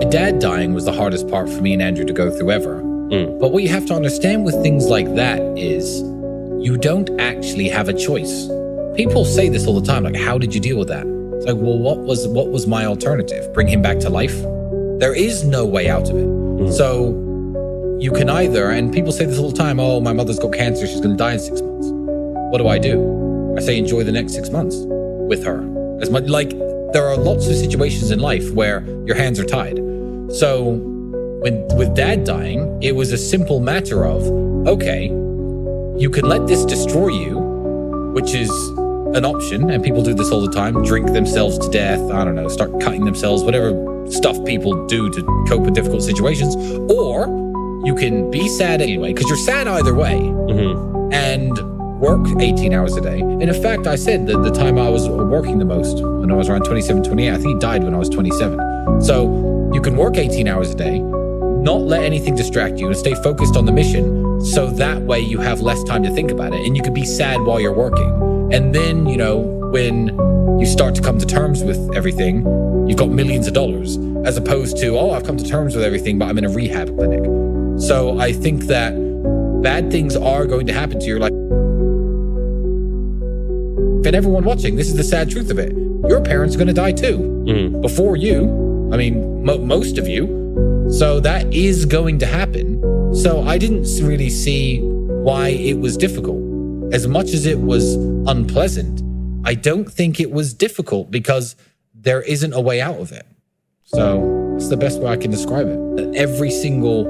My dad dying was the hardest part for me and Andrew to go through ever. But what you have to understand with things like that is you don't actually have a choice. People say this all the time, like, how did you deal with that? It's like, well, what was my alternative? Bring him back to life? There is no way out of it. So you can either, and people say this all the time, oh, my mother's got cancer, she's going to die in 6 months. What do? I say, enjoy the next 6 months with her. As much, like, there are lots of situations in life where your hands are tied. So with dad dying, it was a simple matter of, okay, you can let this destroy you, which is an option, and people do this all the time, drink themselves to death, I don't know, start cutting themselves, whatever stuff people do to cope with difficult situations. Or you can be sad anyway, because you're sad either way, and work 18 hours a day. And in fact, I said that the time I was working the most, when I was around 27, 28, I think he died when I was 27. So you can work 18 hours a day, not let anything distract you, and stay focused on the mission, so that way you have less time to think about it, and you can be sad while you're working. And then, you know, when you start to come to terms with everything, you've got millions of dollars, as opposed to, oh, I've come to terms with everything, but I'm in a rehab clinic. So I think that bad things are going to happen to your life. And everyone watching, this is the sad truth of it. Your parents are going to die too, before you. I mean, most of you. So that is going to happen. So I didn't really see why it was difficult. As much as it was unpleasant, I don't think it was difficult because there isn't a way out of it. So it's the best way I can describe it. Every single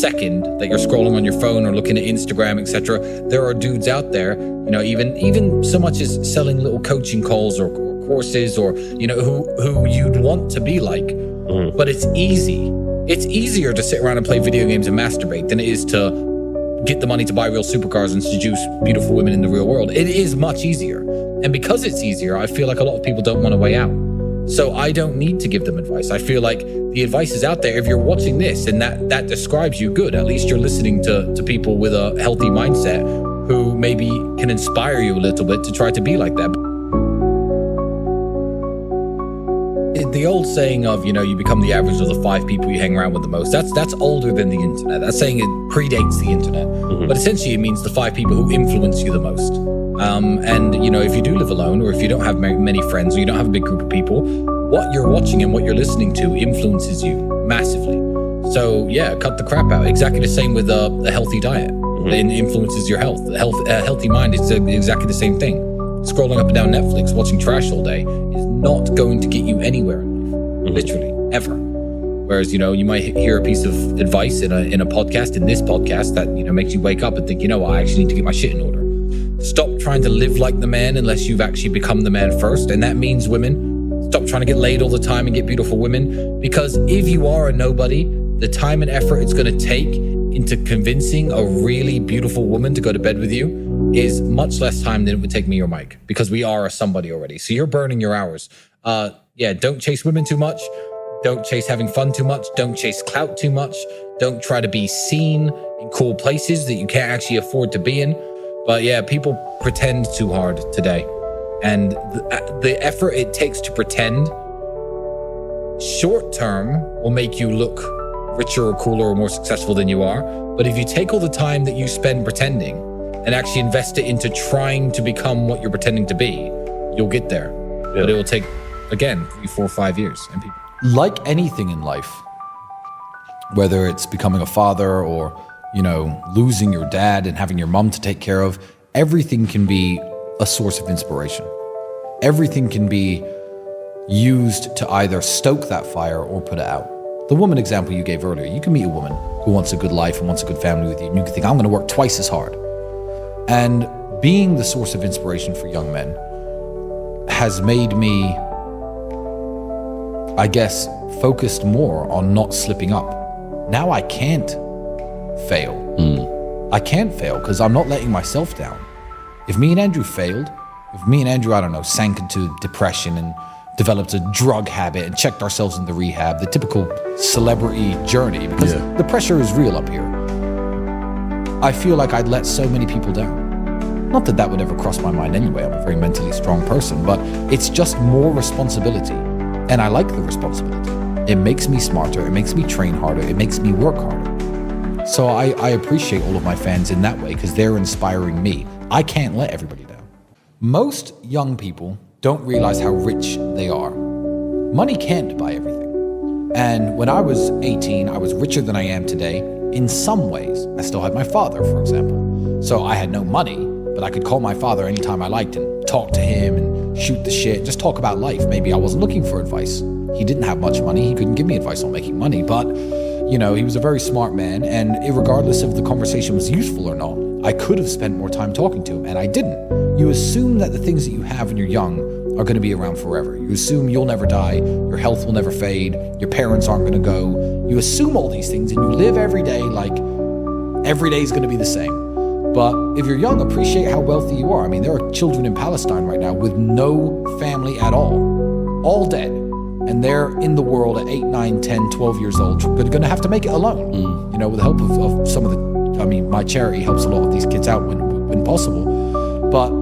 second that you're scrolling on your phone or looking at Instagram, etc., there are dudes out there, you know, even so much as selling little coaching calls or courses, or, you know, who you'd want to be like. But it's easy. It's easier to sit around and play video games and masturbate than it is to get the money to buy real supercars and seduce beautiful women in the real world. It is much easier. And because it's easier, I feel like a lot of people don't want a way out. So I don't need to give them advice. I feel like the advice is out there. If you're watching this and that describes you, good. At least you're listening to people with a healthy mindset who maybe can inspire you a little bit to try to be like that. The old saying of, you know, you become the average of the 5 people you hang around with the most, that's older than the internet. That saying, it predates the internet. But essentially it means the 5 people who influence you the most. And, you know, if you do live alone, or if you don't have many friends, or you don't have a big group of people, what you're watching and what you're listening to influences you massively. So yeah, cut the crap out. Exactly the same with a healthy diet. It influences your health. A healthy mind is exactly the same thing. Scrolling up and down Netflix, watching trash all day is not going to get you anywhere in life, literally, ever. Whereas, you know, you might hear a piece of advice in a podcast, in this podcast, that, you know, makes you wake up and think, you know what, I actually need to get my shit in order. Stop trying to live like the man unless you've actually become the man first. And that means women, stop trying to get laid all the time and get beautiful women. Because if you are a nobody, the time and effort it's going to take into convincing a really beautiful woman to go to bed with you is much less time than it would take me or Mike, because we are a somebody already. So you're burning your hours. Yeah, don't chase women too much. Don't chase having fun too much. Don't chase clout too much. Don't try to be seen in cool places that you can't actually afford to be in. But yeah, people pretend too hard today. And the effort it takes to pretend short term will make you look richer or cooler or more successful than you are. But if you take all the time that you spend pretending and actually invest it into trying to become what you're pretending to be, you'll get there. Yeah. But it will take, again, 3, 4, 5 years. And people, like anything in life, whether it's becoming a father or, you know, losing your dad and having your mom to take care of, everything can be a source of inspiration. Everything can be used to either stoke that fire or put it out. The woman example you gave earlier, you can meet a woman who wants a good life and wants a good family with you, and you can think, I'm going to work twice as hard. And being the source of inspiration for young men has made me, I guess, focused more on not slipping up. Now I can't fail. I can't fail because I'm not letting myself down. If me and Andrew failed, if me and Andrew, I don't know, sank into depression and developed a drug habit and checked ourselves into rehab, the typical celebrity journey, because the pressure is real up here, I feel like I'd let so many people down. Not that that would ever cross my mind anyway. I'm a very mentally strong person, but it's just more responsibility. And I like the responsibility. It makes me smarter. It makes me train harder. It makes me work harder. So I appreciate all of my fans in that way because they're inspiring me. I can't let everybody down. Most young people don't realize how rich they are. Money can't buy everything. And when I was 18, I was richer than I am today in some ways. I still had my father, for example. So I had no money, but I could call my father anytime I liked and talk to him and shoot the shit, just talk about life. Maybe I wasn't looking for advice. He didn't have much money. He couldn't give me advice on making money, but you know, he was a very smart man, and regardless if the conversation was useful or not, I could have spent more time talking to him, and I didn't. You assume that the things that you have when you're young are going to be around forever. You assume you'll never die, your health will never fade, your parents aren't going to go. You assume all these things, and you live every day like every day is going to be the same. But if you're young, appreciate how wealthy you are. I mean, there are children in Palestine right now with no family at all dead. And they're in the world at 8, 9, 10, 12 years old, but going to have to make it alone. You know, with the help of some of the, I mean, my charity helps a lot of these kids out when possible. But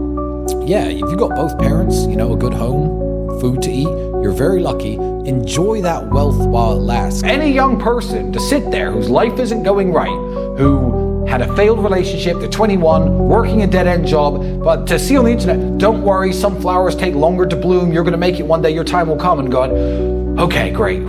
yeah, if you got both parents, you know, a good home, food to eat, you're very lucky. Enjoy that wealth while it lasts. Any young person to sit there whose life isn't going right, who had a failed relationship, they're 21, working a dead-end job, but to see on the internet, don't worry, some flowers take longer to bloom, you're gonna make it one day, your time will come, and going, okay, great,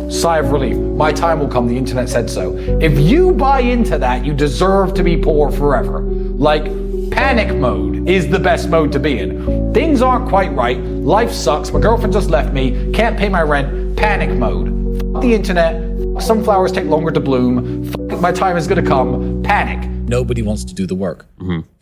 sigh of relief, my time will come, the internet said so. If you buy into that, you deserve to be poor forever. Like, panic mode is the best mode to be in. Things aren't quite right, life sucks, my girlfriend just left me, can't pay my rent, panic mode. F the internet, some flowers take longer to bloom, my time is gonna come, panic. Nobody wants to do the work.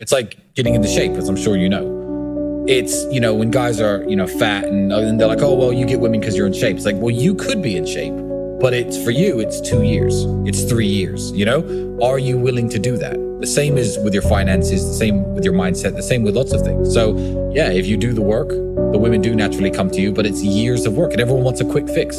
It's like getting into shape, as I'm sure you know. It's, you know, when guys are, you know, fat and they're like, oh, well, you get women because you're in shape. It's like, well, you could be in shape, but it's for you, it's 2 years, it's 3 years, you know? Are you willing to do that? The same is with your finances, the same with your mindset, the same with lots of things. So yeah, if you do the work, the women do naturally come to you, but it's years of work and everyone wants a quick fix.